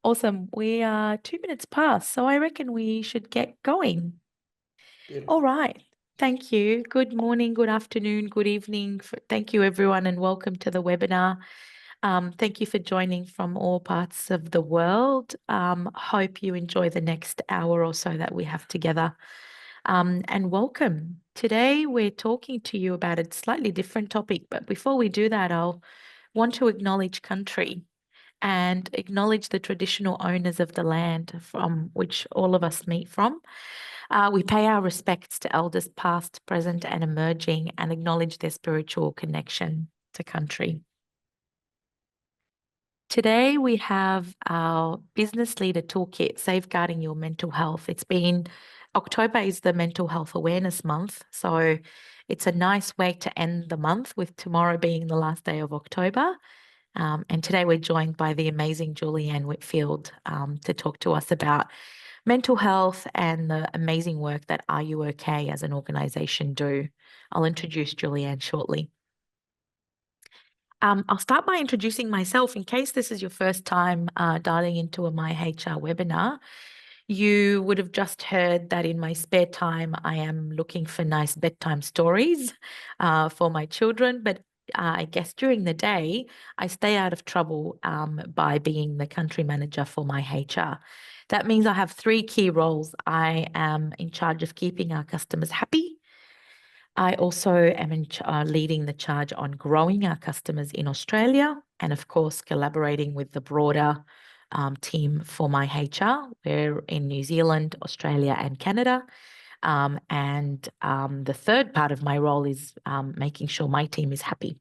Awesome. We are 2 minutes past, so I reckon we should get going. Beautiful. All right. Thank you. Good morning, good afternoon, good evening. Thank you, everyone, and welcome to the webinar. Thank you for joining from all parts of the world. Hope you enjoy the next hour or so that we have together. And welcome. Today, we're talking to you about a slightly different topic, but before we do that, I'll want to acknowledge country and acknowledge the traditional owners of the land from which all of us meet from. We pay our respects to elders past, present, and emerging, and acknowledge their spiritual connection to country. Today, we have our Business Leader Toolkit, Safeguarding Your Mental Health. October is the Mental Health Awareness Month, so it's a nice way to end the month with tomorrow being the last day of October. And today we're joined by the amazing Julie-Anne Whitfield to talk to us about mental health and the amazing work that Are You OK as an organisation do. I'll introduce Julie-Anne shortly. I'll start by introducing myself in case this is your first time dialing into a MyHR webinar. You would have just heard that in my spare time, I am looking for nice bedtime stories for my children, but I guess during the day, I stay out of trouble by being the country manager for MyHR. That means I have three key roles. I am in charge of keeping our customers happy. I also am leading the charge on growing our customers in Australia and, of course, collaborating with the broader team for MyHR. We're in New Zealand, Australia, and Canada. The third part of my role is making sure my team is happy.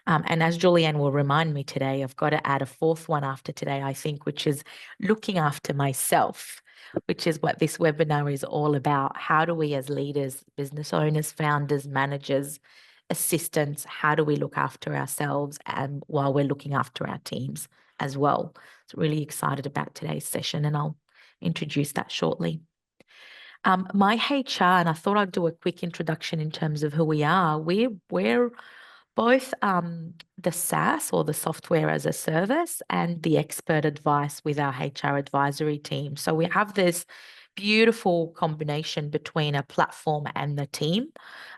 And as Julie-Anne will remind me today, I've got to add a fourth one after today, I think, which is looking after myself, which is what this webinar is all about. How do we as leaders, business owners, founders, managers, assistants, how do we look after ourselves and while we're looking after our teams as well? So really excited about today's session, and I'll introduce that shortly. MyHR, and I thought I'd do a quick introduction in terms of who we are. We're both the SaaS or the software as a service and the expert advice with our HR advisory team. So we have this beautiful combination between a platform and the team,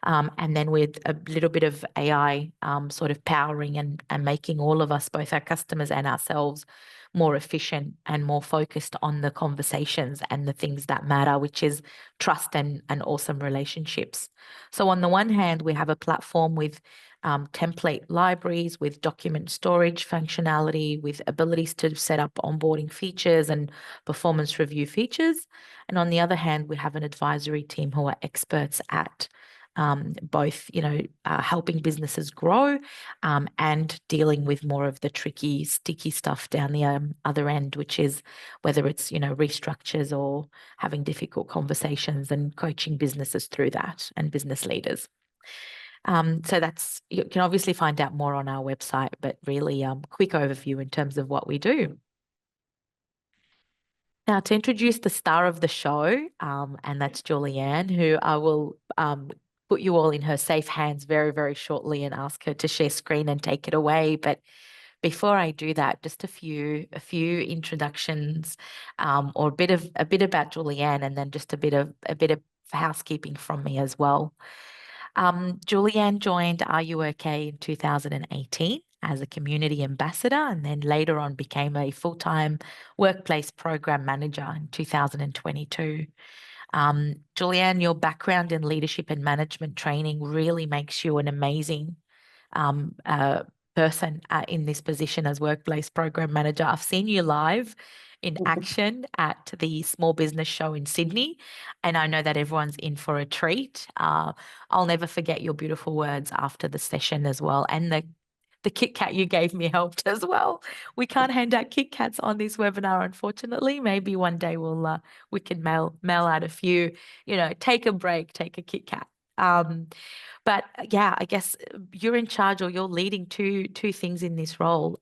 and then with a little bit of AI sort of powering and making all of us, both our customers and ourselves, more efficient and more focused on the conversations and the things that matter, which is trust and awesome relationships. So on the one hand, we have a platform with template libraries, with document storage functionality, with abilities to set up onboarding features and performance review features. And on the other hand, we have an advisory team who are experts at both, helping businesses grow and dealing with more of the tricky, sticky stuff down the other end, which is whether it's, restructures or having difficult conversations and coaching businesses through that and business leaders. So you can obviously find out more on our website, but really quick overview in terms of what we do. Now, to introduce the star of the show, and that's Julie-Anne, who I will put you all in her safe hands very, very shortly and ask her to share screen and take it away. But before I do that, just a few introductions, or a bit about Julie-Anne, and then just a bit of housekeeping from me as well. Julie-Anne joined Are You OK in 2018 as a community ambassador, and then later on became a full-time workplace program manager in 2022. Julie-Anne, your background in leadership and management training really makes you an amazing person in this position as workplace program manager. I've seen you live in action at the Small Business Show in Sydney, and I know that everyone's in for a treat. I'll never forget your beautiful words after the session as well, and the Kit Kat you gave me helped as well. We can't hand out Kit Kats on this webinar, unfortunately. Maybe one day we can mail out a few. Take a break, take a Kit Kat. But yeah, I guess you're in charge, or you're leading two things in this role.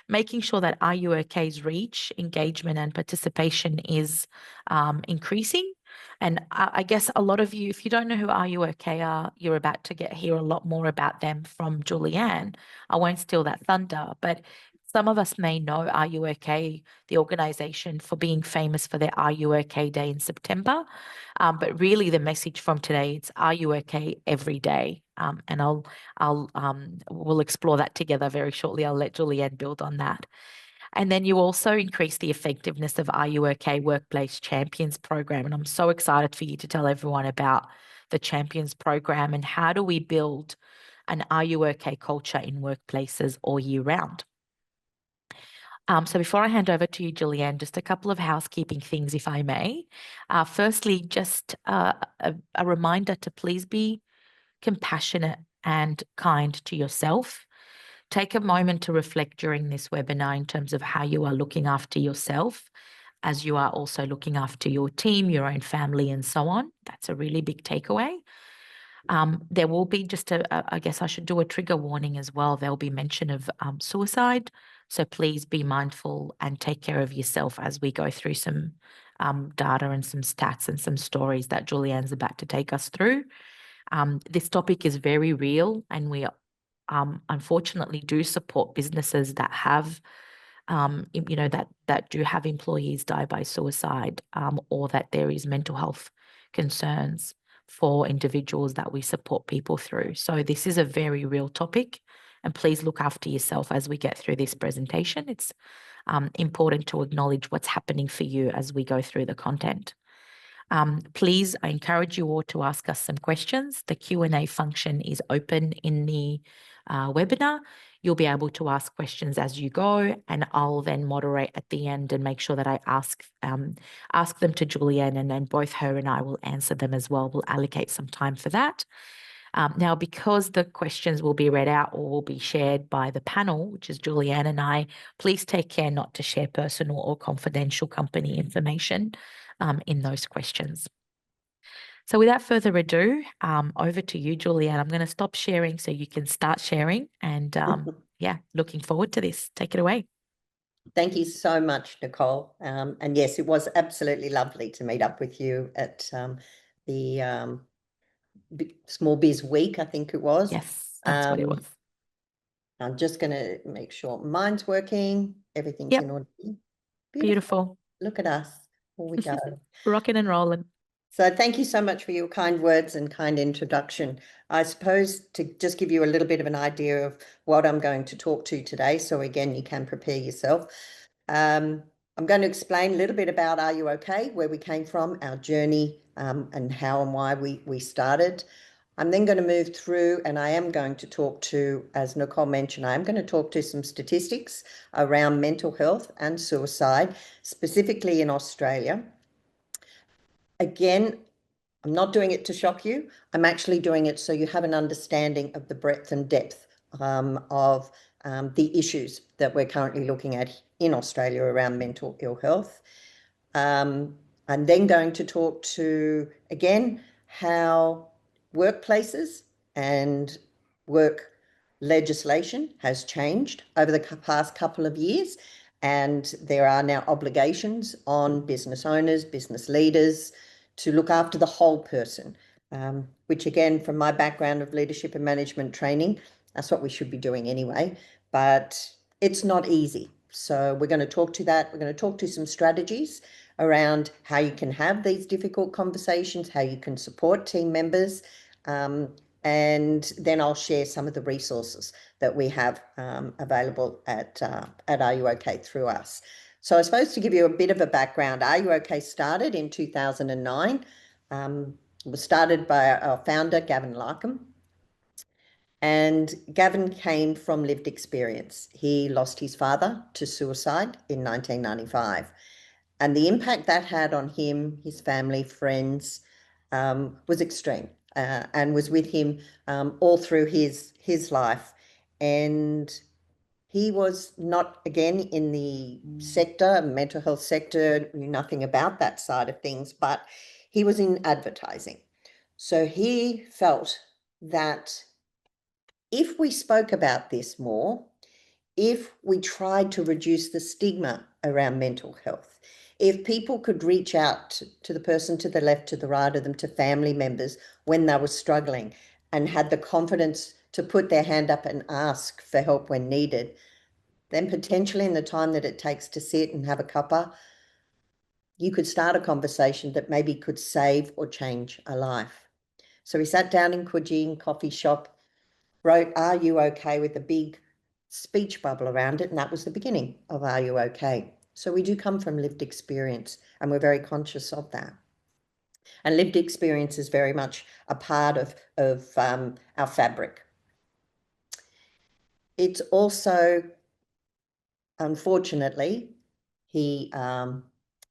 Making sure that Are You OK's reach, engagement, and participation is increasing. And I guess a lot of you, if you don't know who Are You OK are, you're about to hear a lot more about them from Julie-Anne. I won't steal that thunder, but Some of us may know Are You OK, the organization, for being famous for their Are You OK Day in September. But really the message from today, it's Are You OK every day? And we'll explore that together very shortly. I'll let Julie-Anne build on that. And then you also increase the effectiveness of Are You OK Workplace Champions program. And I'm so excited for you to tell everyone about the Champions program and how do we build an Are You OK culture in workplaces all year round. So before I hand over to you, Julie-Anne, just a couple of housekeeping things, if I may. Firstly, just a reminder to please be compassionate and kind to yourself. Take a moment to reflect during this webinar in terms of how you are looking after yourself, as you are also looking after your team, your own family, and so on. That's a really big takeaway. There will be just I guess I should do a trigger warning as well. There'll be mention of suicide. So please be mindful and take care of yourself as we go through some data and some stats and some stories that Julie-Anne's about to take us through. This topic is very real, and we unfortunately do support businesses that have, that do have employees die by suicide, or that there is mental health concerns for individuals that we support people through. So this is a very real topic, and please look after yourself as we get through this presentation. It's important to acknowledge what's happening for you as we go through the content. Please, I encourage you all to ask us some questions. The Q&A function is open in the webinar. You'll be able to ask questions as you go, and I'll then moderate at the end and make sure that I ask them to Julie-Anne, and then both her and I will answer them as well. We'll allocate some time for that. Now, because the questions will be read out or will be shared by the panel, which is Julie-Anne and I, please take care not to share personal or confidential company information in those questions. So without further ado, over to you, Julie-Anne. I'm going to stop sharing so you can start sharing. And yeah, looking forward to this. Take it away. Thank you so much, Nicole. And yes, it was absolutely lovely to meet up with you at the Small Biz Week, I think it was. Yes, that's what it was. I'm just going to make sure mine's working. Everything's in order. Beautiful. Look at us. Here we go. Rocking and rolling. So thank you so much for your kind words and kind introduction. I suppose to just give you a little bit of an idea of what I'm going to talk to today. So again, you can prepare yourself. I'm going to explain a little bit about Are You OK, where we came from, our journey, and how and why we started. I'm then going to move through, and I am going to talk to, as Nicole mentioned, I am going to talk to some statistics around mental health and suicide, specifically in Australia. Again, I'm not doing it to shock you. I'm actually doing it so you have an understanding of the breadth and depth of the issues that we're currently looking at in Australia around mental ill health. I'm then going to talk to, again, how workplaces and work legislation has changed over the past couple of years. And there are now obligations on business owners, business leaders, to look after the whole person, which again, from my background of leadership and management training, that's what we should be doing anyway, but it's not easy. So we're going to talk to that. We're going to talk to some strategies around how you can have these difficult conversations, how you can support team members, and then I'll share some of the resources that we have available at Are You OK through us. So I suppose to give you a bit of a background, Are You OK started in 2009. It was started by our founder, Gavin Larkham. And Gavin came from lived experience. He lost his father to suicide in 1995. And the impact that had on him, his family, friends, was extreme, and was with him all through his life. And he was not, again, in the sector, mental health sector, knew nothing about that side of things, but he was in advertising. So he felt that if we spoke about this more, if we tried to reduce the stigma around mental health, if people could reach out to the person to the left, to the right of them, to family members when they were struggling and had the confidence to put their hand up and ask for help when needed, then potentially in the time that it takes to sit and have a cuppa, you could start a conversation that maybe could save or change a life. So we sat down in Coogee coffee shop, wrote, "Are you okay?" with a big speech bubble around it. And that was the beginning of Are You Okay? So we do come from lived experience, and we're very conscious of that. And lived experience is very much a part of our fabric. It's also, unfortunately, he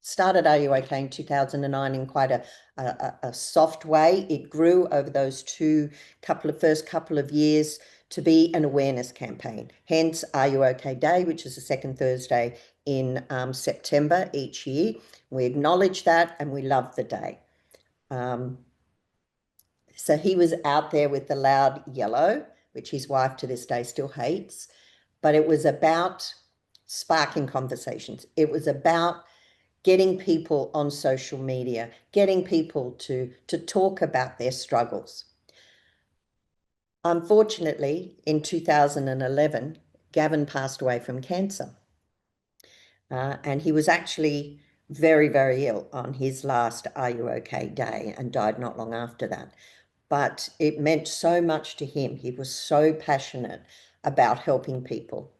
started Are You Okay in 2009 in quite a soft way. It grew over those first couple of years to be an awareness campaign. Hence Are You Okay Day, which is the second Thursday in September each year. We acknowledge that and we love the day. So he was out there with the loud yellow, which his wife to this day still hates, but it was about sparking conversations. It was about getting people on social media, getting people to talk about their struggles. Unfortunately, in 2011, Gavin passed away from cancer. And he was actually very, very ill on his last Are You Okay day and died not long after that. But it meant so much to him. He was so passionate about helping people.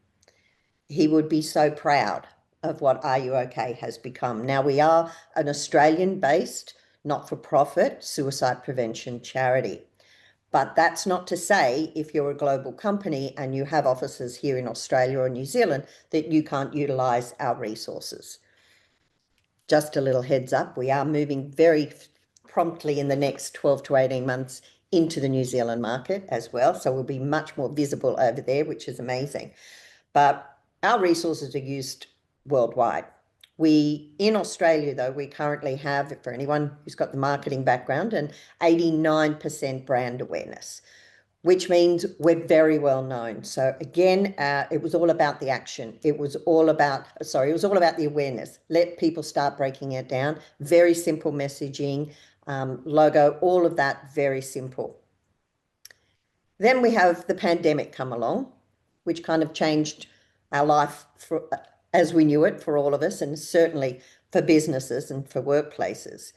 He would be so proud of what Are You Okay has become. Now, we are an Australian-based, not-for-profit suicide prevention charity. But that's not to say if you're a global company and you have offices here in Australia or New Zealand that you can't utilise our resources. Just a little heads up, we are moving very promptly in the next 12 to 18 months into the New Zealand market as well. So we'll be much more visible over there, which is amazing. But our resources are used worldwide. In Australia, though, we currently have, for anyone who's got the marketing background, an 89% brand awareness, which means we're very well known. So again, it was all about the action. It was all about the awareness. Let people start breaking it down. Very simple messaging, logo, all of that, very simple. Then we have the pandemic come along, which kind of changed our life as we knew it for all of us, and certainly for businesses and for workplaces.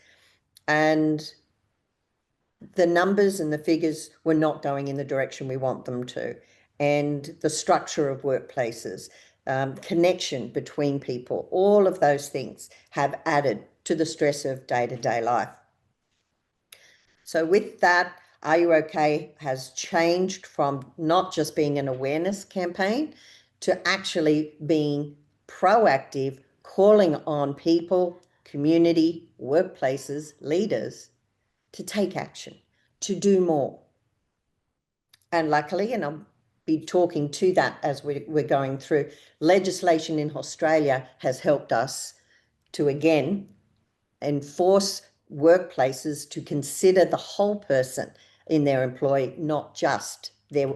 And the numbers and the figures were not going in the direction we want them to. And the structure of workplaces, connection between people, all of those things have added to the stress of day-to-day life. So with that, Are You Okay has changed from not just being an awareness campaign to actually being proactive, calling on people, community, workplaces, leaders to take action, to do more. And luckily, and I'll be talking to that as we're going through, legislation in Australia has helped us to again enforce workplaces to consider the whole person in their employee, not just their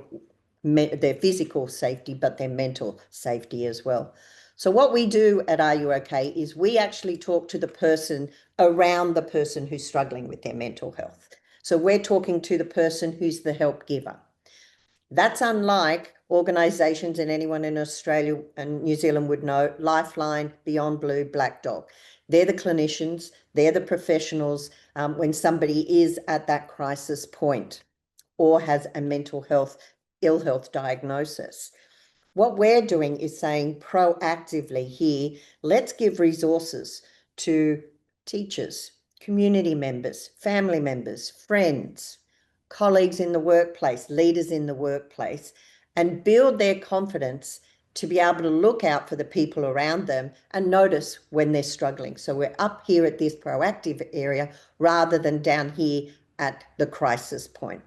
physical safety, but their mental safety as well. So what we do at Are You Okay is we actually talk to the person around the person who's struggling with their mental health. So we're talking to the person who's the help giver. That's unlike organisations, and anyone in Australia and New Zealand would know, Lifeline, Beyond Blue, Black Dog. They're the clinicians, they're the professionals when somebody is at that crisis point or has a mental health, ill health diagnosis. What we're doing is saying proactively here, let's give resources to teachers, community members, family members, friends, colleagues in the workplace, leaders in the workplace, and build their confidence to be able to look out for the people around them and notice when they're struggling. So we're up here at this proactive area rather than down here at the crisis point.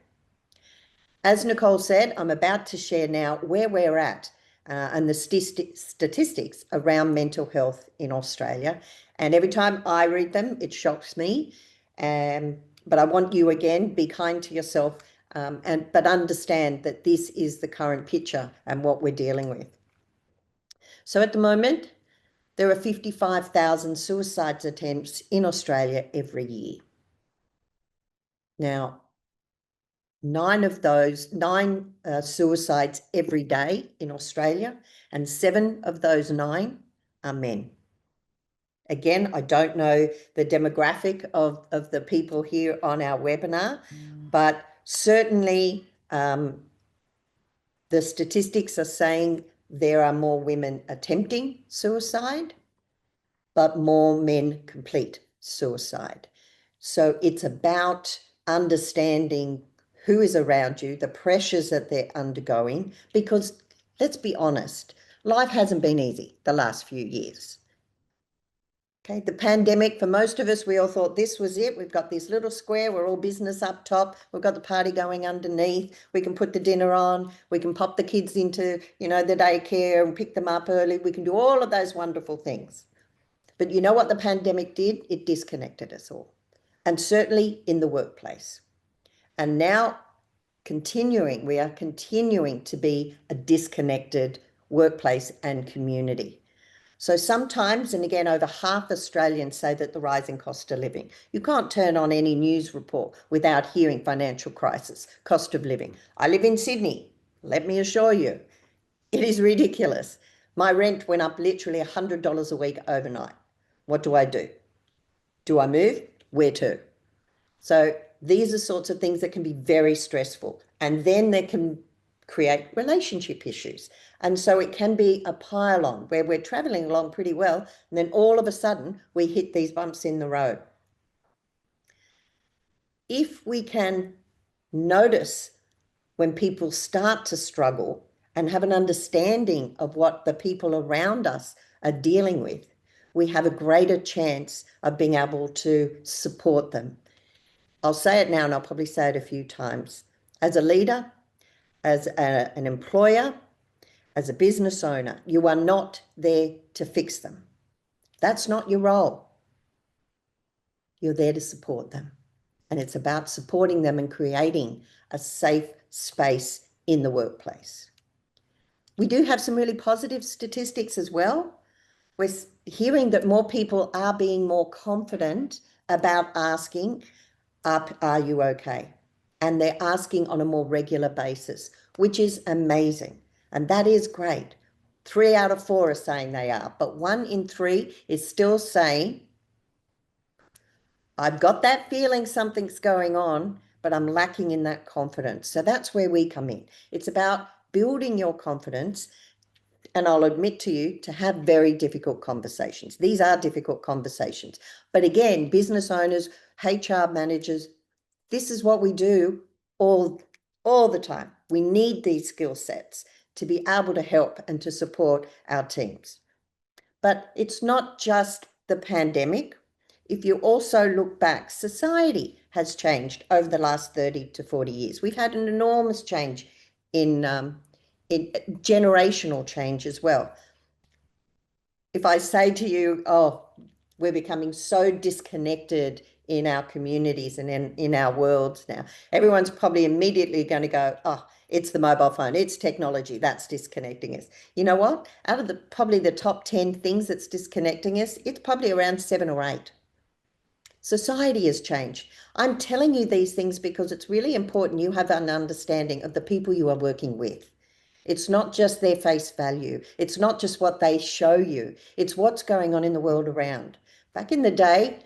As Nicole said, I'm about to share now where we're at and the statistics around mental health in Australia. And every time I read them, it shocks me. But I want you, again, be kind to yourself, but understand that this is the current picture and what we're dealing with. So at the moment, there are 55,000 suicide attempts in Australia every year. Now, 9 suicides every day in Australia, and 7 of those 9 are men. Again, I don't know the demographic of the people here on our webinar, but certainly the statistics are saying there are more women attempting suicide, but more men complete suicide. So it's about understanding who is around you, the pressures that they're undergoing, because let's be honest, life hasn't been easy the last few years. Okay, the pandemic, for most of us, we all thought this was it. We've got this little square, we're all business up top, we've got the party going underneath, we can put the dinner on, we can pop the kids into, the daycare and pick them up early. We can do all of those wonderful things. But you know what the pandemic did? It disconnected us all, and certainly in the workplace. And now we are continuing to be a disconnected workplace and community. So sometimes, and again, over half Australians say that the rising cost of living. You can't turn on any news report without hearing financial crisis, cost of living. I live in Sydney. Let me assure you, it is ridiculous. My rent went up literally $100 a week overnight. What do I do? Do I move? Where to? So these are sorts of things that can be very stressful, and then they can create relationship issues. And so it can be a pile-on where we're traveling along pretty well, and then all of a sudden we hit these bumps in the road. If we can notice when people start to struggle and have an understanding of what the people around us are dealing with, we have a greater chance of being able to support them. I'll say it now, and I'll probably say it a few times. As a leader, as an employer, as a business owner, you are not there to fix them. That's not your role. You're there to support them. And it's about supporting them and creating a safe space in the workplace. We do have some really positive statistics as well. We're hearing that more people are being more confident about asking, are you okay? And they're asking on a more regular basis, which is amazing. And that is great. 3 out of 4 are saying they are, but 1 in 3 is still saying, I've got that feeling something's going on, but I'm lacking in that confidence. So that's where we come in. It's about building your confidence. And I'll admit to you, to have very difficult conversations. These are difficult conversations. But again, business owners, HR managers, this is what we do all the time. We need these skill sets to be able to help and to support our teams. But it's not just the pandemic. If you also look back, society has changed over the last 30 to 40 years. We've had an enormous change in generational change as well. If I say to you, oh, we're becoming so disconnected in our communities and in our worlds now, everyone's probably immediately going to go, oh, it's the mobile phone, it's technology, that's disconnecting us. You know what? Out of probably the top 10 things that's disconnecting us, it's probably around 7 or 8. Society has changed. I'm telling you these things because it's really important you have an understanding of the people you are working with. It's not just their face value. It's not just what they show you. It's what's going on in the world around. Back in the day,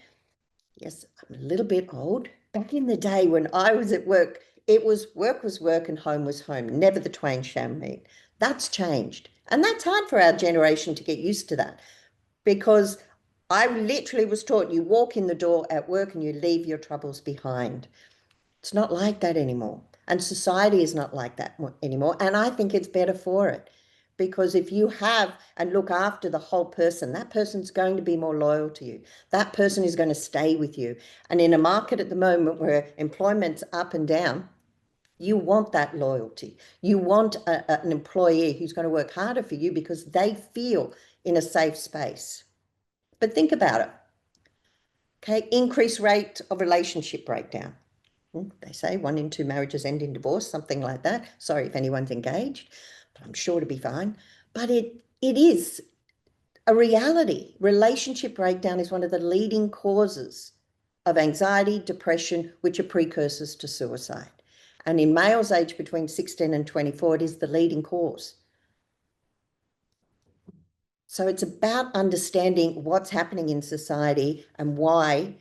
yes, I'm a little bit old. Back in the day when I was at work, it was work and home was home. Never the twain shall meet. That's changed. And that's hard for our generation to get used to that, because I literally was taught you walk in the door at work and you leave your troubles behind. It's not like that anymore. And society is not like that anymore. And I think it's better for it, because if you have and look after the whole person, that person's going to be more loyal to you. That person is going to stay with you. And in a market at the moment where employment's up and down, you want that loyalty. You want an employee who's going to work harder for you because they feel in a safe space. But think about it. Okay, increased rate of relationship breakdown. They say 1 in 2 marriages end in divorce, something like that. Sorry if anyone's engaged, but I'm sure to be fine. But it is a reality. Relationship breakdown is one of the leading causes of anxiety, depression, which are precursors to suicide. And in males aged between 16 and 24, it is the leading cause. So it's about understanding what's happening in society and why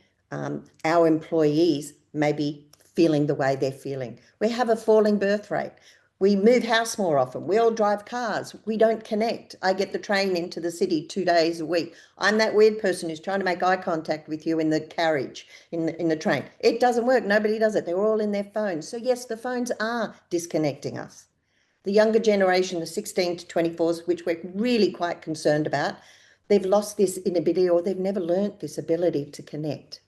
our employees may be feeling the way they're feeling. We have a falling birth rate. We move house more often. We all drive cars. We don't connect. I get the train into the city 2 days a week. I'm that weird person who's trying to make eye contact with you in the carriage, in the train. It doesn't work. Nobody does it. They're all in their phones. So yes, the phones are disconnecting us. The younger generation, the 16 to 24s, which we're really quite concerned about, they've lost this inability, or they've never learnt this ability to connect,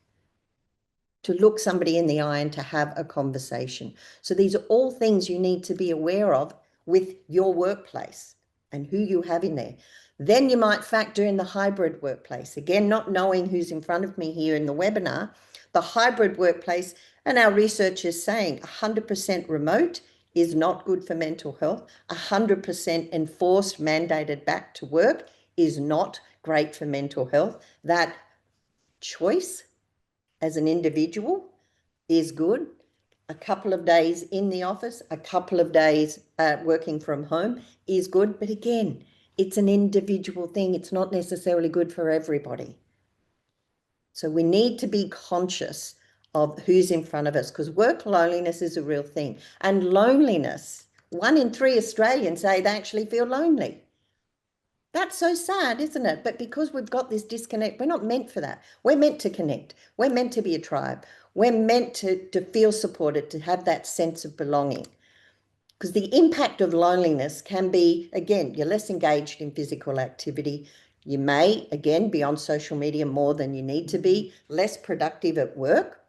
to look somebody in the eye and to have a conversation. So these are all things you need to be aware of with your workplace and who you have in there. Then you might factor in the hybrid workplace. Again, not knowing who's in front of me here in the webinar, the hybrid workplace, and our research is saying 100% remote is not good for mental health. 100% enforced, mandated back to work is not great for mental health. That choice as an individual is good. A couple of days in the office, a couple of days working from home is good. But again, it's an individual thing. It's not necessarily good for everybody. So we need to be conscious of who's in front of us, because work loneliness is a real thing. And loneliness, 1 in 3 Australians say they actually feel lonely. That's so sad, isn't it? But because we've got this disconnect, we're not meant for that. We're meant to connect. We're meant to be a tribe. We're meant to feel supported, to have that sense of belonging. Because the impact of loneliness can be, again, you're less engaged in physical activity. You may, again, be on social media more than you need to be, less productive at work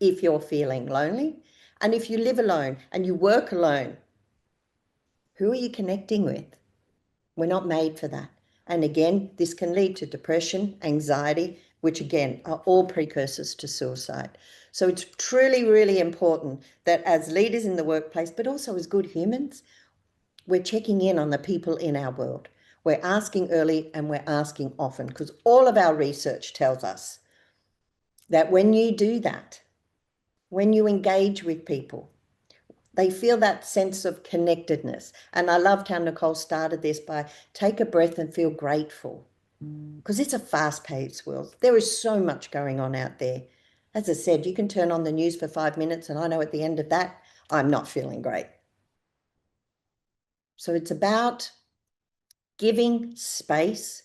if you're feeling lonely. And if you live alone and you work alone, who are you connecting with? We're not made for that. And again, this can lead to depression, anxiety, which again are all precursors to suicide. So it's truly, really important that as leaders in the workplace, but also as good humans, we're checking in on the people in our world. We're asking early and we're asking often, because all of our research tells us that when you do that, when you engage with people, they feel that sense of connectedness. And I loved how Nicole started this by take a breath and feel grateful, because it's a fast-paced world. There is so much going on out there. As I said, you can turn on the news for 5 minutes and I know at the end of that, I'm not feeling great. So it's about giving space,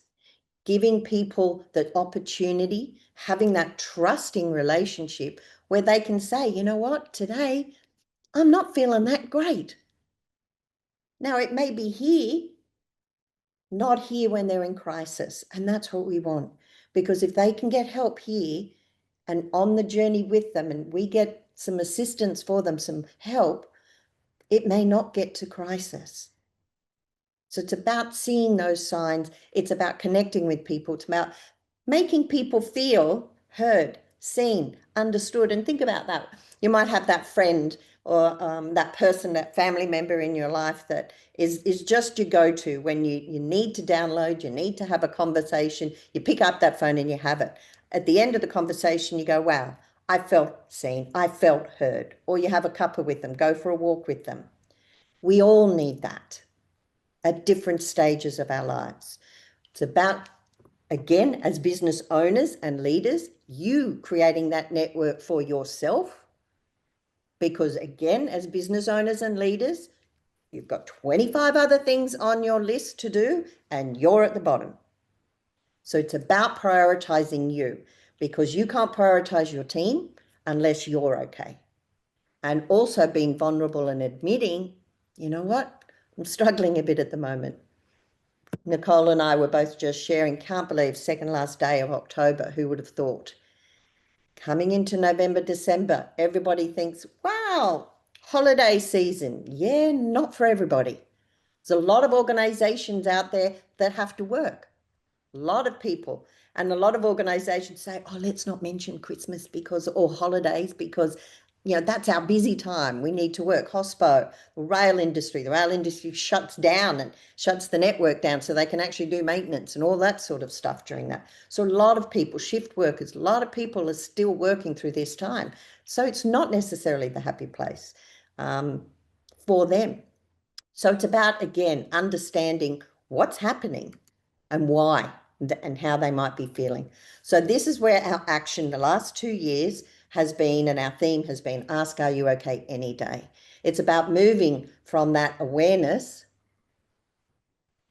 giving people the opportunity, having that trusting relationship where they can say, you know what, today I'm not feeling that great. Now it may be here, not here when they're in crisis. And that's what we want, because if they can get help here and on the journey with them, and we get some assistance for them, some help, it may not get to crisis. So it's about seeing those signs. It's about connecting with people. It's about making people feel heard, seen, understood. And think about that. You might have that friend or that person, that family member in your life that is just your go-to when you need to download, you need to have a conversation, you pick up that phone and you have it. At the end of the conversation, you go, wow, I felt seen, I felt heard. Or you have a cuppa with them, go for a walk with them. We all need that at different stages of our lives. It's about, again, as business owners and leaders, you creating that network for yourself. Because again, as business owners and leaders, you've got 25 other things on your list to do and you're at the bottom. So it's about prioritizing you, because you can't prioritize your team unless you're okay. And also being vulnerable and admitting, you know what, I'm struggling a bit at the moment. Nicole and I were both just sharing, can't believe second last day of October, who would have thought? Coming into November, December, everybody thinks, wow, holiday season. Yeah, not for everybody. There's a lot of organizations out there that have to work. A lot of people. And a lot of organizations say, oh, let's not mention Christmas or holidays, because that's our busy time. We need to work. Hospo, the rail industry shuts down and shuts the network down so they can actually do maintenance and all that sort of stuff during that. So a lot of people, shift workers, a lot of people are still working through this time. So it's not necessarily the happy place. for them. So it's about, again, understanding what's happening and why and how they might be feeling. So this is where our action the last 2 years has been, and our theme has been Ask Are You Okay Any Day. It's about moving from that awareness.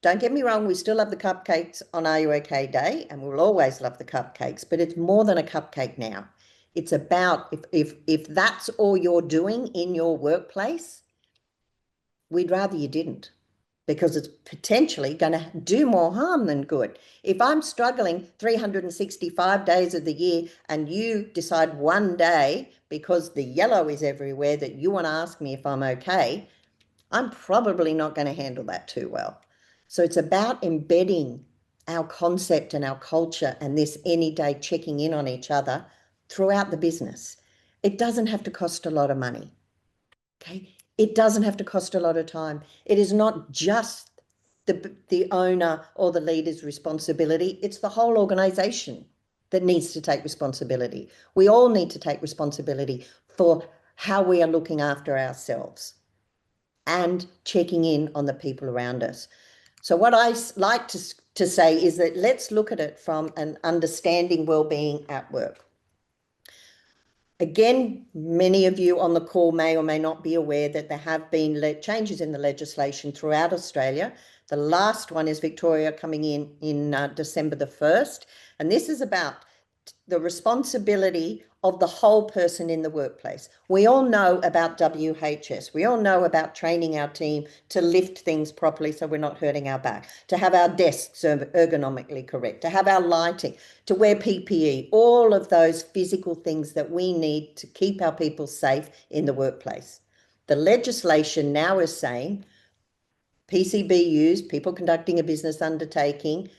Don't get me wrong, we still love the cupcakes on Are You Okay Day, and we'll always love the cupcakes, but it's more than a cupcake now. It's about, if that's all you're doing in your workplace, we'd rather you didn't, because it's potentially going to do more harm than good. If I'm struggling 365 days of the year and you decide one day, because the yellow is everywhere, that you want to ask me if I'm okay, I'm probably not going to handle that too well. So it's about embedding our concept and our culture and this any day checking in on each other throughout the business. It doesn't have to cost a lot of money. Okay. It doesn't have to cost a lot of time. It is not just the owner or the leader's responsibility. It's the whole organization that needs to take responsibility. We all need to take responsibility for how we are looking after ourselves and checking in on the people around us. So what I like to say is that let's look at it from an understanding well-being at work. Again, many of you on the call may or may not be aware that there have been changes in the legislation throughout Australia. The last one is Victoria coming in December the 1st. And this is about the responsibility of the whole person in the workplace. We all know about WHS. We all know about training our team to lift things properly so we're not hurting our back, to have our desks ergonomically correct, to have our lighting, to wear PPE, all of those physical things that we need to keep our people safe in the workplace. The legislation now is saying PCBUs, people conducting a business undertaking,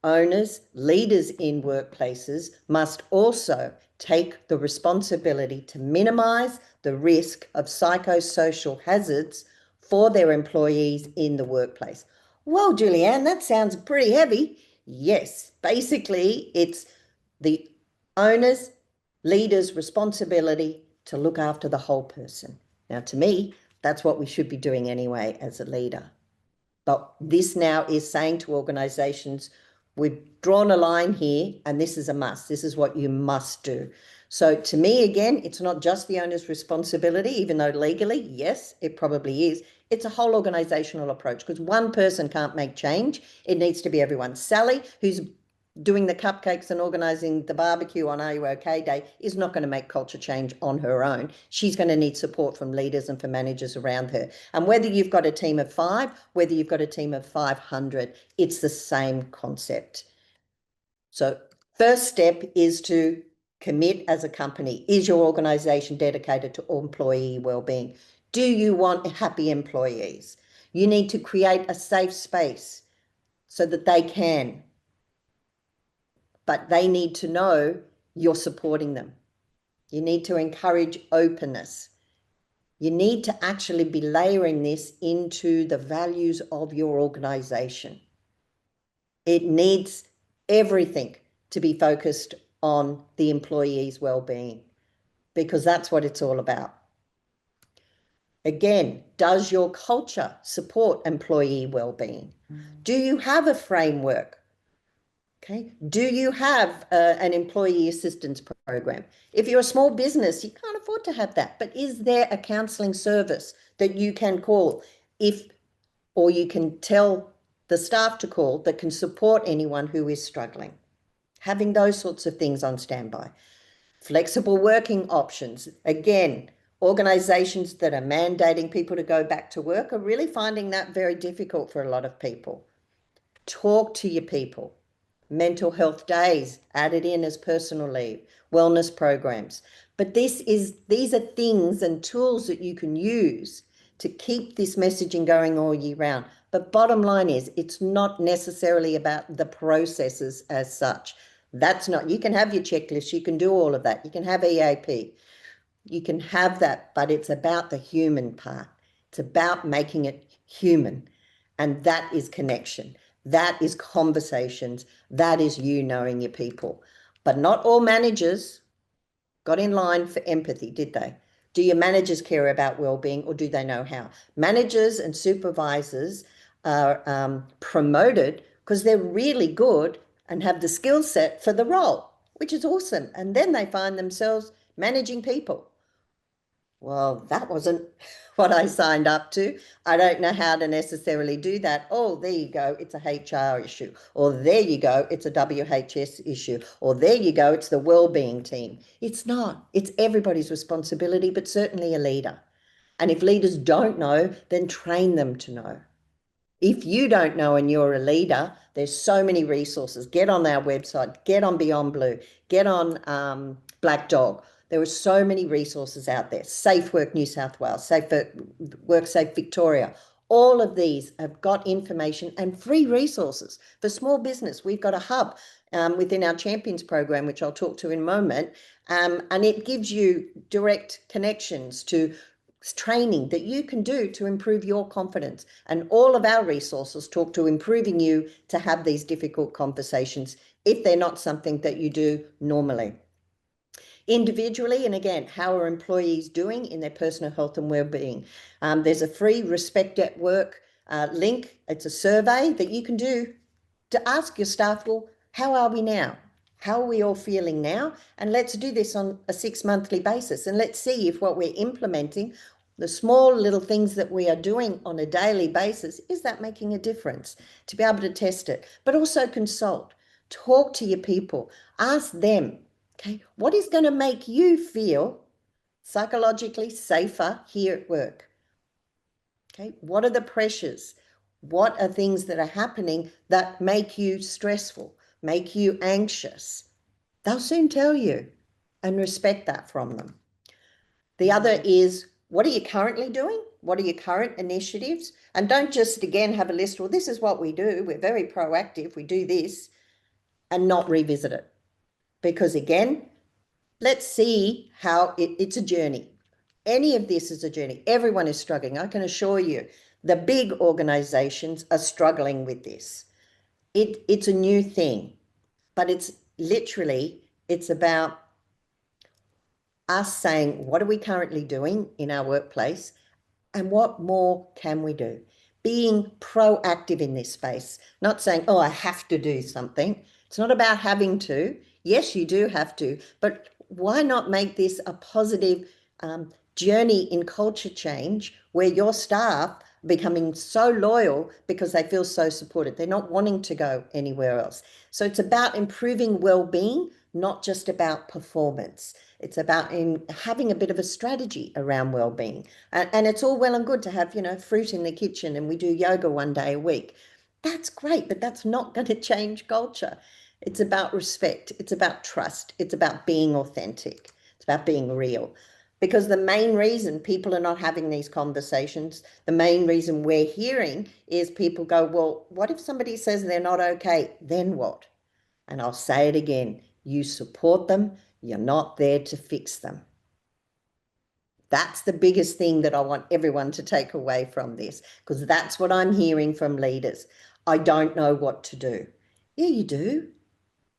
owners, leaders in workplaces must also take the responsibility to minimize the risk of psychosocial hazards for their employees in the workplace. Well, Julie-Anne, that sounds pretty heavy. Yes, basically it's the owner's, leader's responsibility to look after the whole person. Now, to me, that's what we should be doing anyway as a leader. But this now is saying to organizations, we've drawn a line here and this is a must. This is what you must do. So to me, again, it's not just the owner's responsibility, even though legally, yes, it probably is. It's a whole organizational approach, because one person can't make change. It needs to be everyone. Sally, who's doing the cupcakes and organizing the barbecue on Are You OK Day, is not going to make culture change on her own. She's going to need support from leaders and from managers around her. And whether you've got a team of 5, whether you've got a team of 500, it's the same concept. So first step is to commit as a company. Is your organization dedicated to employee well-being? Do you want happy employees? You need to create a safe space so that they can, but they need to know you're supporting them. You need to encourage openness. You need to actually be layering this into the values of your organization. It needs everything to be focused on the employee's well-being, because that's what it's all about. Again, does your culture support employee well-being? Do you have a framework? Okay. Do you have an employee assistance program? If you're a small business, you can't afford to have that. But is there a counselling service that you can call or you can tell the staff to call that can support anyone who is struggling? Having those sorts of things on standby. Flexible working options. Again, organisations that are mandating people to go back to work are really finding that very difficult for a lot of people. Talk to your people. Mental health days added in as personal leave, wellness programs. But these are things and tools that you can use to keep this messaging going all year round. But bottom line is, it's not necessarily about the processes as such. That's not, you can have your checklist, you can do all of that. You can have EAP, you can have that, but it's about the human part. It's about making it human. And that is connection. That is conversations. That is you knowing your people. But not all managers got in line for empathy, did they? Do your managers care about well-being, or do they know how? Managers and supervisors are promoted because they're really good and have the skill set for the role, which is awesome. And then they find themselves managing people. Well, that wasn't what I signed up to. I don't know how to necessarily do that. Oh, there you go, it's a HR issue. Or there you go, it's a WHS issue. Or there you go, it's the wellbeing team. It's not. It's everybody's responsibility, but certainly a leader. And if leaders don't know, then train them to know. If you don't know and you're a leader, there's so many resources. Get on our website, get on Beyond Blue, get on Black Dog. There are so many resources out there. Safe Work New South Wales, Work Safe Victoria. All of these have got information and free resources for small business. We've got a hub within our Champions program, which I'll talk to in a moment, and it gives you direct connections to training that you can do to improve your confidence. And all of our resources talk to improving you to have these difficult conversations if they're not something that you do normally. Individually, and again, how are employees doing in their personal health and well-being? There's a free Respect at Work link. It's a survey that you can do to ask your staff, well, how are we now? How are we all feeling now? And let's do this on a 6-monthly basis. And let's see if what we're implementing, the small little things that we are doing on a daily basis, is that making a difference? To be able to test it, but also consult, talk to your people, ask them, okay, what is going to make you feel psychologically safer here at work? Okay, what are the pressures? What are things that are happening that make you stressful, make you anxious? They'll soon tell you, and respect that from them. The other is, what are you currently doing? What are your current initiatives? And don't just, again, have a list, well, this is what we do. We're very proactive. We do this, and not revisit it. Because again, let's see how it's a journey. Any of this is a journey. Everyone is struggling. I can assure you, the big organizations are struggling with this. It's a new thing, but it's about us saying, what are we currently doing in our workplace, and what more can we do? Being proactive in this space, not saying, oh, I have to do something. It's not about having to. Yes, you do have to, but why not make this a positive journey in culture change where your staff are becoming so loyal because they feel so supported. They're not wanting to go anywhere else. So it's about improving well-being, not just about performance. It's about having a bit of a strategy around well-being. And it's all well and good to have, fruit in the kitchen and we do yoga one day a week. That's great, but that's not going to change culture. It's about respect. It's about trust. It's about being authentic. It's about being real. Because the main reason people are not having these conversations, the main reason we're hearing is people go, well, what if somebody says they're not okay? Then what? And I'll say it again, you support them. You're not there to fix them. That's the biggest thing that I want everyone to take away from this, because that's what I'm hearing from leaders. I don't know what to do. Yeah, you do.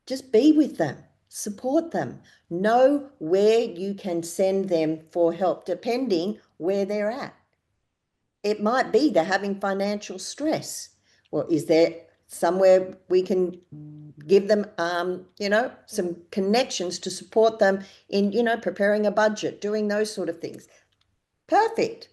Just be with them, support them, know where you can send them for help, depending where they're at. It might be they're having financial stress. Well, is there somewhere we can give them, some connections to support them in, preparing a budget, doing those sort of things? Perfect.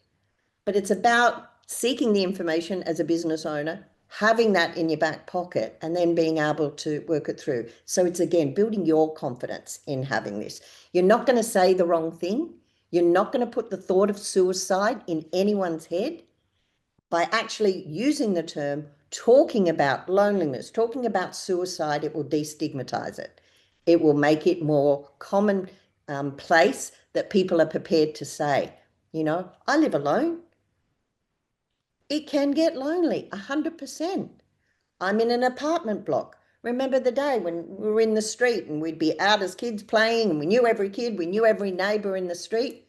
But it's about seeking the information as a business owner, having that in your back pocket, and then being able to work it through. So it's, again, building your confidence in having this. You're not going to say the wrong thing. You're not going to put the thought of suicide in anyone's head. By actually using the term, talking about loneliness, talking about suicide, it will destigmatize it. It will make it more common place that people are prepared to say, I live alone. It can get lonely, 100%. I'm in an apartment block. Remember the day when we were in the street and we'd be out as kids playing and we knew every kid, we knew every neighbour in the street?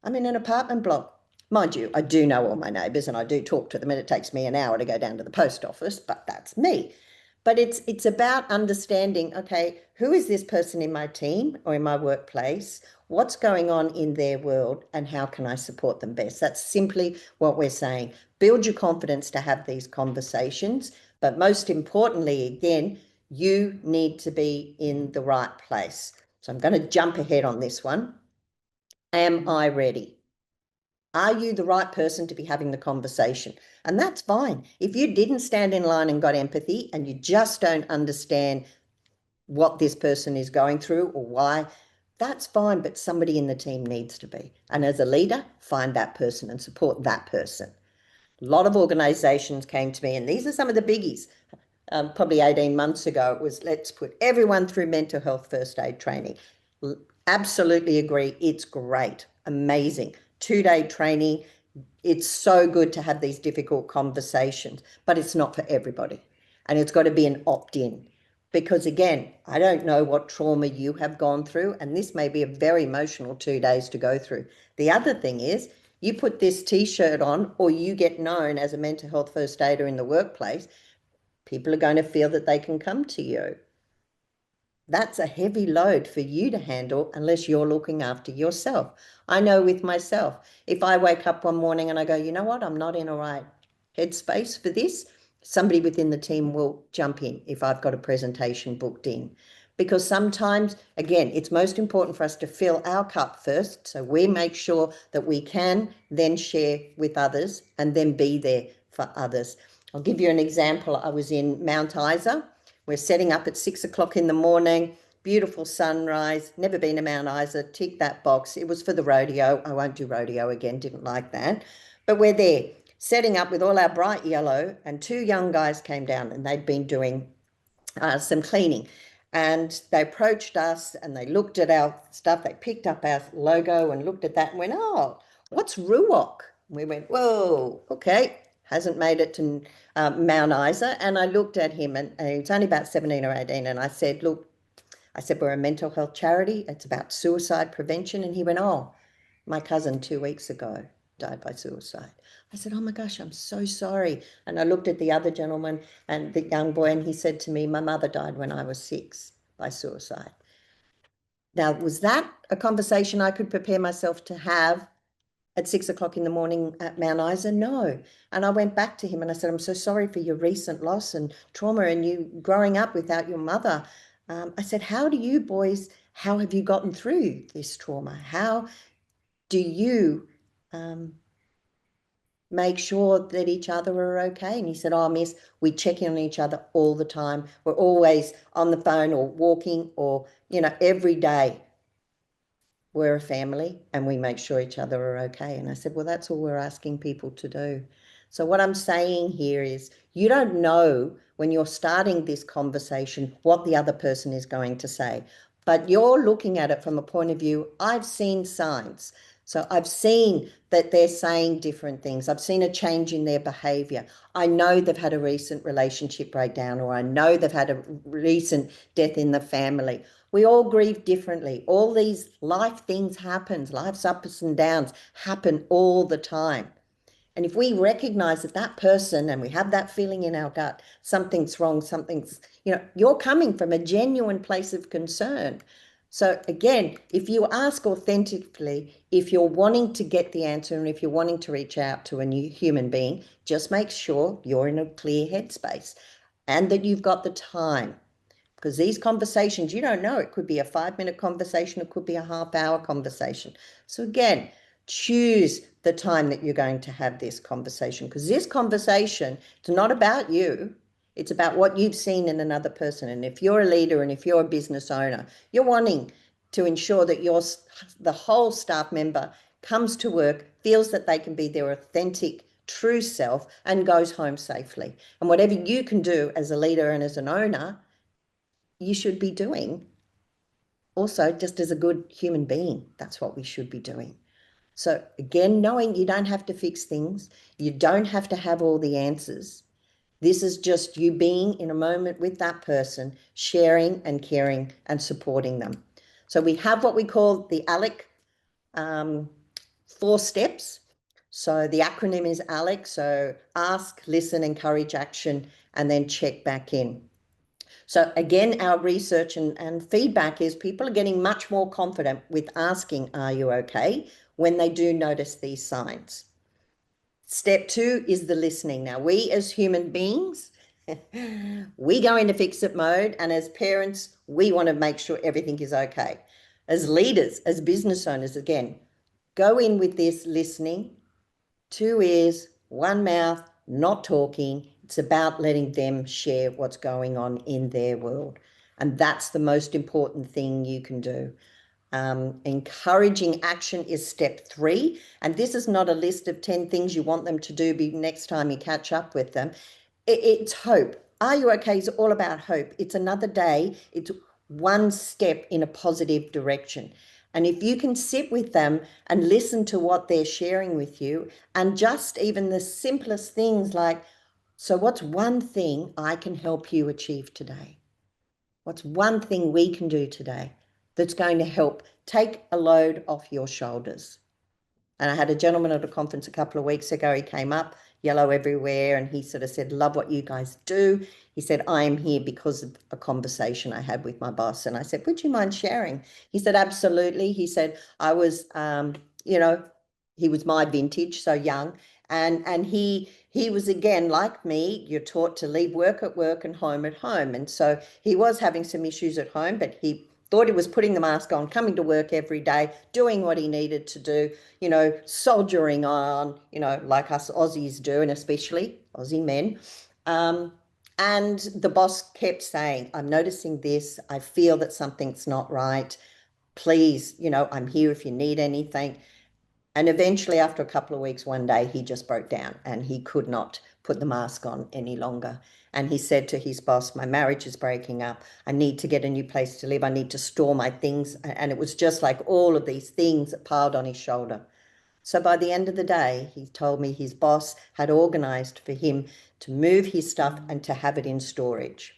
I'm in an apartment block. Mind you, I do know all my neighbours and I do talk to them, and it takes me an hour to go down to the post office, but that's me. But it's about understanding, okay, who is this person in my team or in my workplace? What's going on in their world and how can I support them best? That's simply what we're saying. Build your confidence to have these conversations. But most importantly, again, you need to be in the right place. So I'm going to jump ahead on this one. Am I ready? Are you the right person to be having the conversation? And that's fine. If you didn't stand in line and got empathy and you just don't understand what this person is going through or why, that's fine, but somebody in the team needs to be. And as a leader, find that person and support that person. A lot of organizations came to me, and these are some of the biggies. Probably 18 months ago, it was let's put everyone through mental health first aid training. Absolutely agree. It's great. Amazing. 2-day training. It's so good to have these difficult conversations, but it's not for everybody. And it's got to be an opt-in. Because again, I don't know what trauma you have gone through, and this may be a very emotional 2 days to go through. The other thing is, you put this t-shirt on or you get known as a mental health first aider in the workplace, people are going to feel that they can come to you. That's a heavy load for you to handle unless you're looking after yourself. I know with myself, if I wake up one morning and I go, you know what, I'm not in a right headspace for this, somebody within the team will jump in if I've got a presentation booked in. Because sometimes, again, it's most important for us to fill our cup first. So we make sure that we can then share with others and then be there for others. I'll give you an example. I was in Mount Isa. We're setting up at 6 o'clock in the morning, beautiful sunrise, never been to Mount Isa, tick that box. It was for the rodeo. I won't do rodeo again, didn't like that. But we're there, setting up with all our bright yellow, and 2 young guys came down and they'd been doing some cleaning. And they approached us and they looked at our stuff. They picked up our logo and looked at that and went, oh, what's Ruok? We went, whoa, okay. Hasn't made it to Mount Isa. And I looked at him and he was only about 17 or 18. And I said, look, we're a mental health charity. It's about suicide prevention. And he went, oh, my cousin 2 weeks ago died by suicide. I said, oh my gosh, I'm so sorry. And I looked at the other gentleman and the young boy, and he said to me, my mother died when I was 6 by suicide. Now, was that a conversation I could prepare myself to have at 6 o'clock in the morning at Mount Isa? No. And I went back to him and I said, I'm so sorry for your recent loss and trauma and you growing up without your mother. I said, how have you gotten through this trauma? How do you make sure that each other are okay? And he said, oh, miss, we check in on each other all the time. We're always on the phone or walking or, every day. We're a family and we make sure each other are okay. And I said, well, that's all we're asking people to do. So what I'm saying here is you don't know when you're starting this conversation what the other person is going to say, but you're looking at it from a point of view, I've seen signs. So I've seen that they're saying different things. I've seen a change in their behavior. I know they've had a recent relationship breakdown, or I know they've had a recent death in the family. We all grieve differently. All these life things happen. Life's ups and downs happen all the time. And if we recognize that person and we have that feeling in our gut, something's wrong, you're coming from a genuine place of concern. So again, if you ask authentically, if you're wanting to get the answer and if you're wanting to reach out to a new human being, just make sure you're in a clear headspace and that you've got the time. Because these conversations, you don't know, it could be a 5-minute conversation, it could be a half-hour conversation. So again, choose the time that you're going to have this conversation, because this conversation, it's not about you. It's about what you've seen in another person. And if you're a leader and if you're a business owner, you're wanting to ensure that the whole staff member comes to work, feels that they can be their authentic, true self and goes home safely. And whatever you can do as a leader and as an owner, you should be doing also just as a good human being. That's what we should be doing. So again, knowing you don't have to fix things, you don't have to have all the answers. This is just you being in a moment with that person, sharing and caring and supporting them. So we have what we call the ALEC 4 steps. So the acronym is ALEC. So ask, listen, encourage action, and then check back in. So again, our research and feedback is people are getting much more confident with asking, are you okay, when they do notice these signs. Step 2 is the listening. Now, we as human beings, we go into fix-it mode, and as parents, we want to make sure everything is okay. As leaders, as business owners, again, go in with this listening, 2 ears, 1 mouth, not talking. It's about letting them share what's going on in their world. And that's the most important thing you can do. Encouraging action is step 3. And this is not a list of 10 things you want them to do next time you catch up with them. It's hope. Are you okay? Is all about hope. It's another day. It's one step in a positive direction. And if you can sit with them and listen to what they're sharing with you, and just even the simplest things like, so what's one thing I can help you achieve today? What's one thing we can do today that's going to help take a load off your shoulders? And I had a gentleman at a conference a couple of weeks ago. He came up, yellow everywhere, and he sort of said, love what you guys do. He said, I am here because of a conversation I had with my boss. And I said, would you mind sharing? He said, absolutely. He said, I was, he was my vintage, so young. And he was, again, like me, you're taught to leave work at work and home at home. And so he was having some issues at home, but he thought he was putting the mask on, coming to work every day, doing what he needed to do, soldiering on, like us Aussies do, and especially Aussie men. And the boss kept saying, I'm noticing this. I feel that something's not right. Please, I'm here if you need anything. And eventually, after a couple of weeks, one day, he just broke down and he could not put the mask on any longer. And he said to his boss, my marriage is breaking up. I need to get a new place to live. I need to store my things. And it was just like all of these things piled on his shoulder. So by the end of the day, he told me his boss had organized for him to move his stuff and to have it in storage.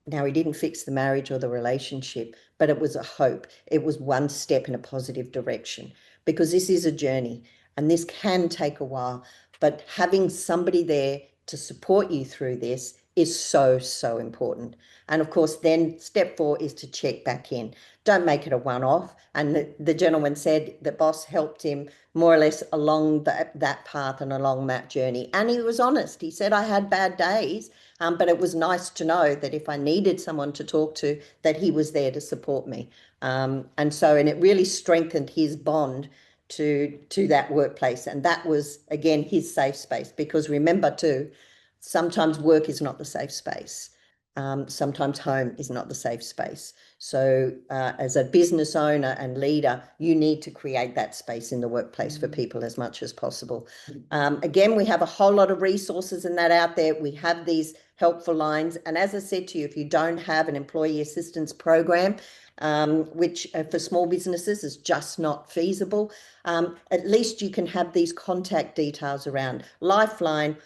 Now, he didn't fix the marriage or the relationship, but it was a hope. It was one step in a positive direction, because this is a journey and this can take a while. But having somebody there to support you through this is so, so important. And of course, then step 4 is to check back in. Don't make it a one-off. And the gentleman said the boss helped him more or less along that path and along that journey. And he was honest. He said, I had bad days, but it was nice to know that if I needed someone to talk to, that he was there to support me. And it really strengthened his bond to that workplace. And that was, again, his safe space. Because remember too, sometimes work is not the safe space. Sometimes home is not the safe space. So as a business owner and leader, you need to create that space in the workplace for people as much as possible. Again, we have a whole lot of resources in that out there. We have these helpful lines. And as I said to you, if you don't have an employee assistance program, which for small businesses is just not feasible, at least you can have these contact details around. Lifeline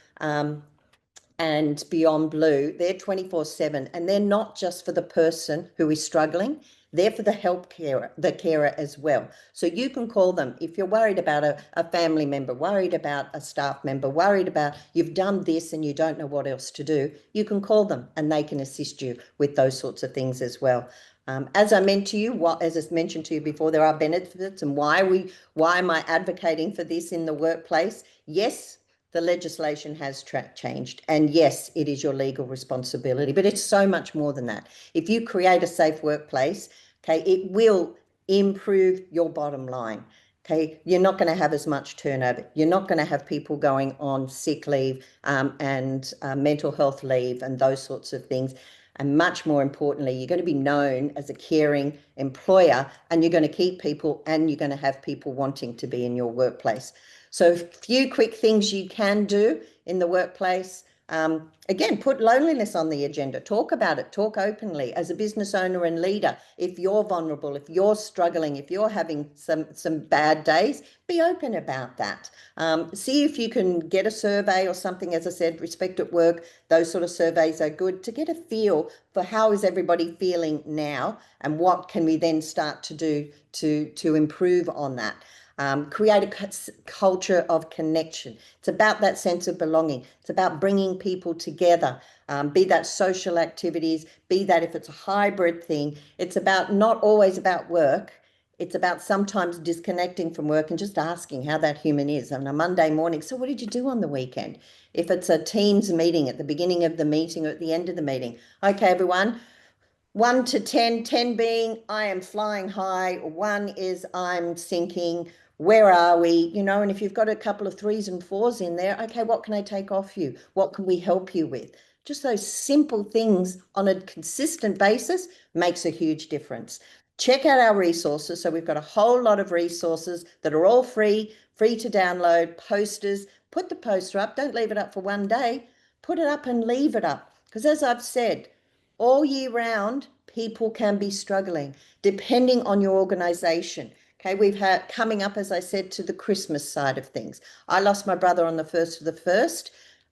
and Beyond Blue, they're 24/7, and they're not just for the person who is struggling, they're for the carer as well. So you can call them if you're worried about a family member, worried about a staff member, worried about you've done this and you don't know what else to do. You can call them and they can assist you with those sorts of things as well. As I mentioned to you before, there are benefits, and why am I advocating for this in the workplace? Yes, the legislation has changed, and yes, it is your legal responsibility, but it's so much more than that. If you create a safe workplace, okay, it will improve your bottom line. Okay, you're not going to have as much turnover. You're not going to have people going on sick leave and mental health leave and those sorts of things. And much more importantly, you're going to be known as a caring employer, and you're going to keep people, and you're going to have people wanting to be in your workplace. So a few quick things you can do in the workplace. Again, put loneliness on the agenda. Talk about it. Talk openly. As a business owner and leader, if you're vulnerable, if you're struggling, if you're having some bad days, be open about that. See if you can get a survey or something. As I said, Respect at Work, those sort of surveys are good to get a feel for how is everybody feeling now, and what can we then start to do to improve on that. create a culture of connection. It's about that sense of belonging. It's about bringing people together, be that social activities, be that if it's a hybrid thing. It's about not always about work. It's about sometimes disconnecting from work and just asking how that human is on a Monday morning. So what did you do on the weekend? If it's a Teams meeting at the beginning of the meeting or at the end of the meeting, okay, everyone, 1 to 10, 10 being I am flying high, 1 is I'm sinking, where are we? You know, and if you've got a couple of 3s and 4s in there, okay, what can I take off you? What can we help you with? Just those simple things on a consistent basis makes a huge difference. Check out our resources. So we've got a whole lot of resources that are all free to download, posters. Put the poster up. Don't leave it up for one day. Put it up and leave it up. Because as I've said, all year round, people can be struggling, depending on your organisation. Okay, we've had coming up, as I said, to the Christmas side of things. I lost my brother on the 1st of the 1st,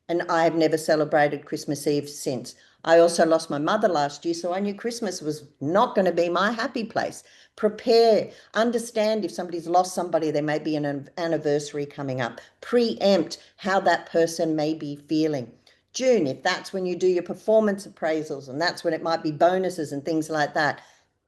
and I have never celebrated Christmas Eve since. I also lost my mother last year, so I knew Christmas was not going to be my happy place. Prepare, understand if somebody's lost somebody, there may be an anniversary coming up. Preempt how that person may be feeling. June, if that's when you do your performance appraisals, and that's when it might be bonuses and things like that.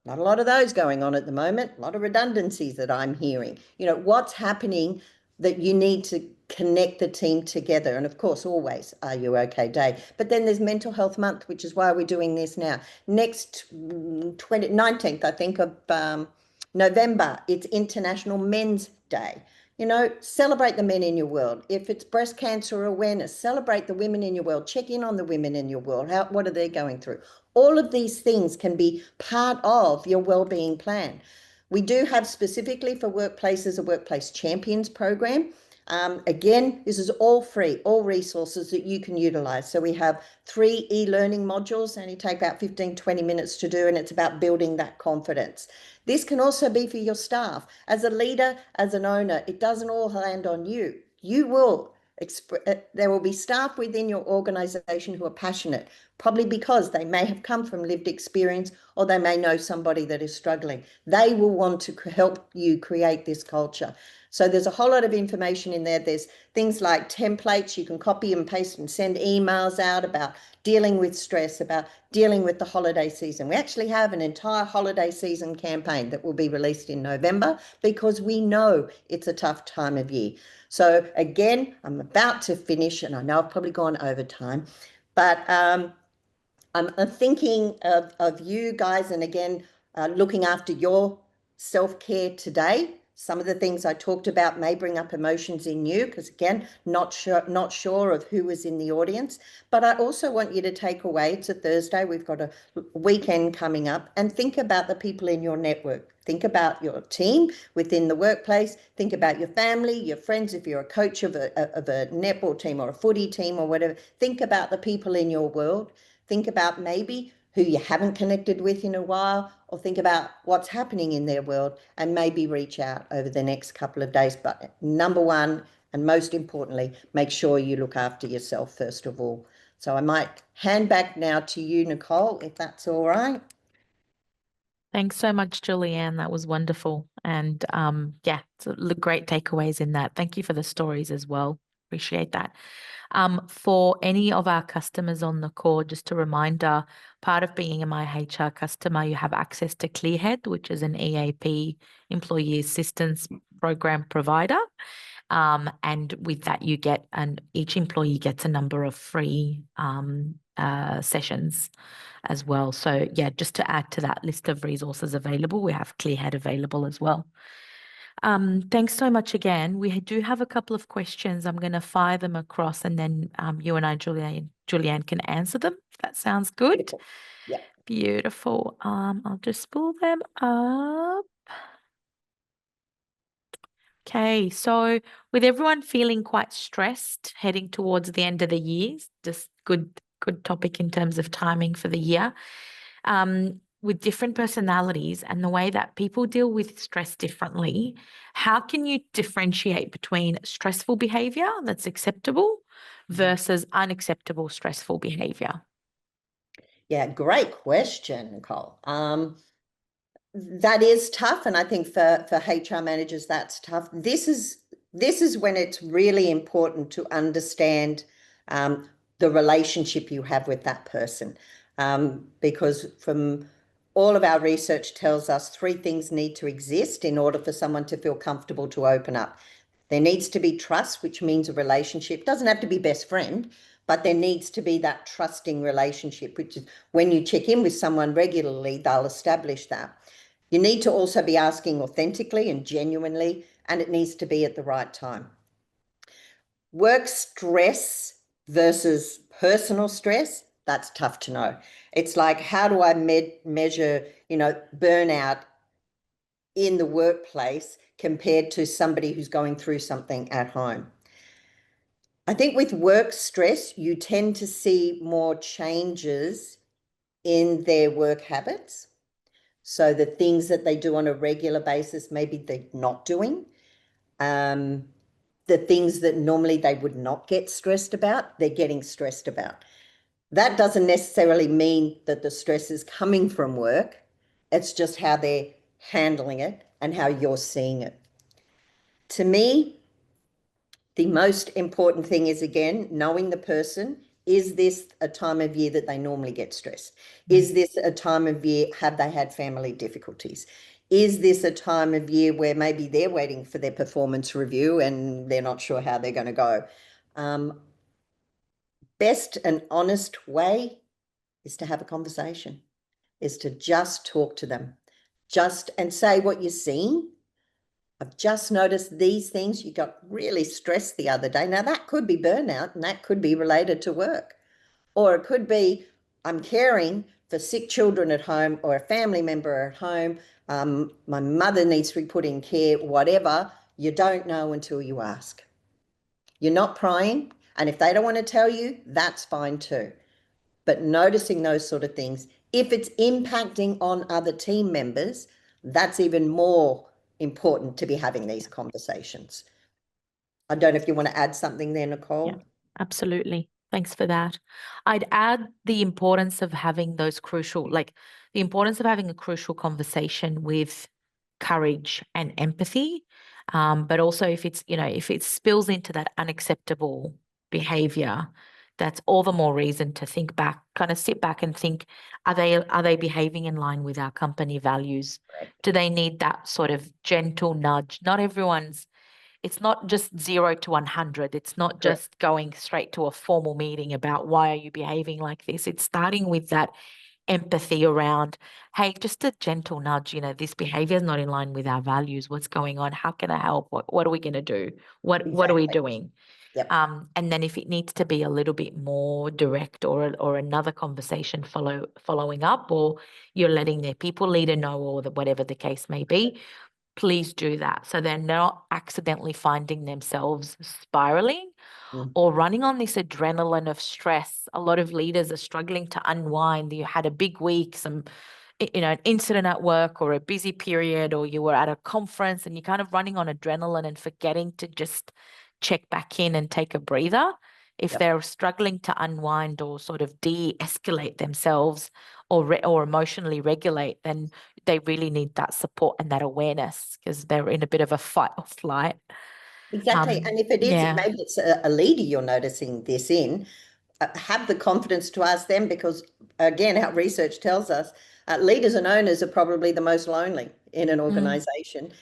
Not a lot of those going on at the moment, a lot of redundancies that I'm hearing. You know, what's happening that you need to connect the team together. And of course, always, Are You OK Day. But then there's Mental Health Month, which is why we're doing this now. Next 19th, I think, of November, it's International Men's Day. You know, celebrate the men in your world. If it's breast cancer awareness, celebrate the women in your world. Check in on the women in your world. What are they going through? All of these things can be part of your wellbeing plan. We do have specifically for workplaces a Workplace Champions program. Again, this is all free, all resources that you can utilize. So we have 3 e-learning modules, only take about 15, 20 minutes to do, and it's about building that confidence. This can also be for your staff. As a leader, as an owner, it doesn't all land on you. You will there will be staff within your organization who are passionate, probably because they may have come from lived experience or they may know somebody that is struggling. They will want to help you create this culture. So there's a whole lot of information in there. There's things like templates you can copy and paste and send emails out about dealing with stress, about dealing with the holiday season. We actually have an entire holiday season campaign that will be released in November because we know it's a tough time of year. So again, I'm about to finish, and I know I've probably gone over time, but I'm thinking of you guys, and again, looking after your self-care today. Some of the things I talked about may bring up emotions in you because, again, not sure of who is in the audience. But I also want you to take away, it's a Thursday, we've got a weekend coming up, and think about the people in your network. Think about your team within the workplace. Think about your family, your friends, if you're a coach of a netball team or a footy team or whatever. Think about the people in your world. Think about maybe who you haven't connected with in a while, or think about what's happening in their world and maybe reach out over the next couple of days. But number one, and most importantly, make sure you look after yourself first of all. So I might hand back now to you, Nicole, if that's all right. Thanks so much, Julie-Anne. That was wonderful. And yeah, great takeaways in that. Thank you for the stories as well. Appreciate that. For any of our customers on the call, just a reminder, part of being a MyHR customer, you have access to ClearHead, which is an EAP, Employee Assistance Program provider. And with that, you get, and each employee gets a number of free sessions as well. So yeah, just to add to that list of resources available, we have ClearHead available as well. Thanks so much again. We do have a couple of questions. I'm going to fire them across, and then you and I, Julie-Anne, can answer them. If that sounds good. Beautiful. Yeah. Beautiful. I'll just pull them up. Okay, so with everyone feeling quite stressed heading towards the end of the year, just good topic in terms of timing for the year. With different personalities and the way that people deal with stress differently, how can you differentiate between stressful behavior that's acceptable versus unacceptable stressful behavior? Yeah, great question, Nicole. That is tough, and I think for HR managers that's tough. This is when it's really important to understand the relationship you have with that person, because from all of our research tells us three things need to exist in order for someone to feel comfortable to open up. There needs to be trust, which means a relationship. Doesn't have to be best friend, but there needs to be that trusting relationship, which is when you check in with someone regularly, they'll establish that. You need to also be asking authentically and genuinely, and it needs to be at the right time. Work stress versus personal stress, that's tough to know. It's like, how do I measure, burnout in the workplace compared to somebody who's going through something at home? I think with work stress, you tend to see more changes in their work habits. So the things that they do on a regular basis, maybe they're not doing. The things that normally they would not get stressed about, they're getting stressed about. That doesn't necessarily mean that the stress is coming from work. It's just how they're handling it and how you're seeing it. To me, the most important thing is, again, knowing the person. Is this a time of year that they normally get stressed? Is this a time of year, have they had family difficulties? Is this a time of year where maybe they're waiting for their performance review and they're not sure how they're going to go? Best and honest way is to have a conversation, is to just talk to them, and say what you're seeing. I've just noticed these things. You got really stressed the other day. Now, that could be burnout, and that could be related to work. Or it could be, I'm caring for sick children at home or a family member at home. My mother needs to be put in care, whatever. You don't know until you ask. You're not prying. And if they don't want to tell you, that's fine too. But noticing those sort of things, if it's impacting on other team members, that's even more important to be having these conversations. I don't know if you want to add something there, Nicole. Yeah, absolutely. Thanks for that. I'd add the importance of having those crucial, like the importance of having a crucial conversation with courage and empathy. But also if it's, if it spills into that unacceptable behavior, that's all the more reason to think back, kind of sit back and think, are they behaving in line with our company values? Right. Do they need that sort of gentle nudge? It's not just 0 to 100. It's not Correct. just going straight to a formal meeting about why are you behaving like this. It's starting with that empathy around, hey, just a gentle nudge, this behavior is not in line with our values. What's going on? How can I help? What are we going to do? What are we Exactly. doing? Yep. And then if it needs to be a little bit more direct or another conversation following up, or you're letting their people leader know, or whatever the case may be, please do that. So they're not accidentally finding themselves spiraling or running on this adrenaline of stress. A lot of leaders are struggling to unwind. You had a big week, an incident at work or a busy period, or you were at a conference and you're kind of running on adrenaline and forgetting to just check back in and take a breather. If Yep. they're struggling to unwind or sort of de-escalate themselves or emotionally regulate, then they really need that support and that awareness because they're in a bit of a fight or flight. Exactly. And if it is, Yeah. maybe it's a leader you're noticing this in, have the confidence to ask them, because again, our research tells us leaders and owners are probably the most lonely in an organization,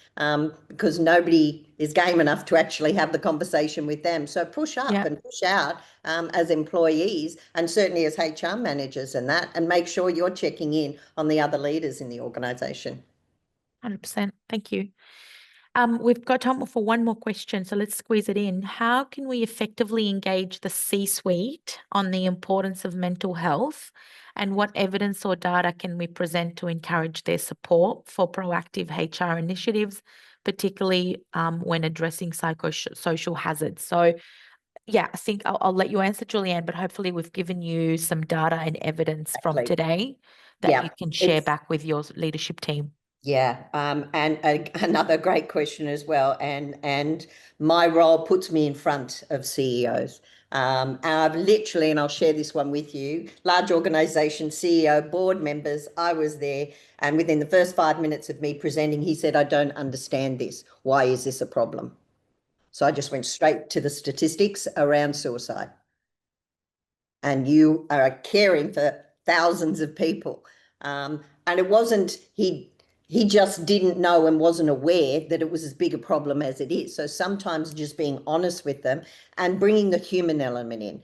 because nobody is game enough to actually have the conversation with them. So push up Yeah. and push out as employees, and certainly as HR managers and make sure you're checking in on the other leaders in the organization. 100%. Thank you. We've got time for one more question, so let's squeeze it in. How can we effectively engage the C-suite on the importance of mental health, and what evidence or data can we present to encourage their support for proactive HR initiatives, particularly when addressing psychosocial hazards? So, yeah, I think I'll let you answer, Julie-Anne, but hopefully we've given you some data and evidence from Exactly. today that Yeah, you can share back with your leadership team. yeah, and another great question as well. And my role puts me in front of CEOs. And I've literally, and I'll share this one with you, large organization, CEO, board members, I was there. And within the first 5 minutes of me presenting, he said, I don't understand this. Why is this a problem? So I just went straight to the statistics around suicide. And you are caring for thousands of people. And it wasn't, he just didn't know and wasn't aware that it was as big a problem as it is. So sometimes just being honest with them and bringing the human element in.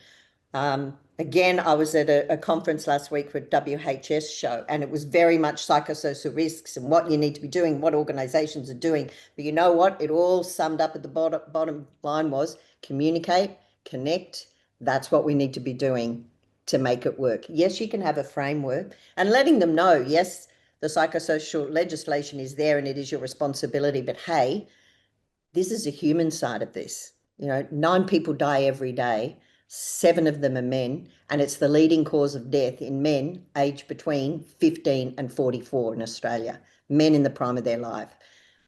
Again, I was at a conference last week for a WHS show, and it was very much psychosocial risks and what you need to be doing, what organizations are doing. But you know what? It all summed up at the bottom line was communicate, connect. That's what we need to be doing to make it work. Yes, you can have a framework, and letting them know, yes, the psychosocial legislation is there and it is your responsibility, but hey, this is a human side of this. 9 people die every day. 7 of them are men, and it's the leading cause of death in men aged between 15 and 44 in Australia, men in the prime of their life.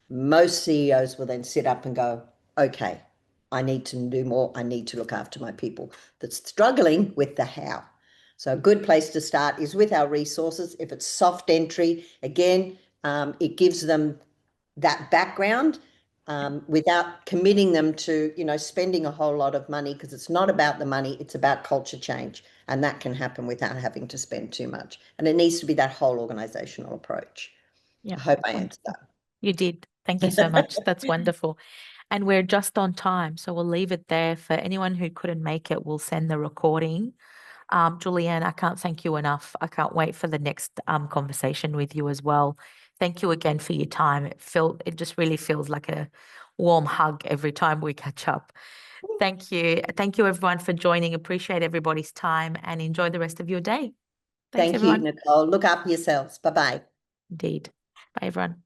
Most CEOs will then sit up and go, okay, I need to do more. I need to look after my people. That's struggling with the how. So a good place to start is with our resources. If it's soft entry, again, it gives them that background without committing them to, spending a whole lot of money, because it's not about the money, it's about culture change. And that can happen without having to spend too much. And it needs to be that whole organizational approach. Yeah, I hope I answered that. you did. Thank you so much. That's wonderful. And we're just on time, so we'll leave it there. For anyone who couldn't make it, we'll send the recording. Julie-Anne, I can't thank you enough. I can't wait for the next conversation with you as well. Thank you again for your time. It just really feels like a warm hug every time we catch up. Thank you. Thank you everyone for joining. Appreciate everybody's time and enjoy the rest of your day. Thanks, Thank everyone. you, Nicole. Look after yourselves. Bye-bye. Indeed. Bye, everyone.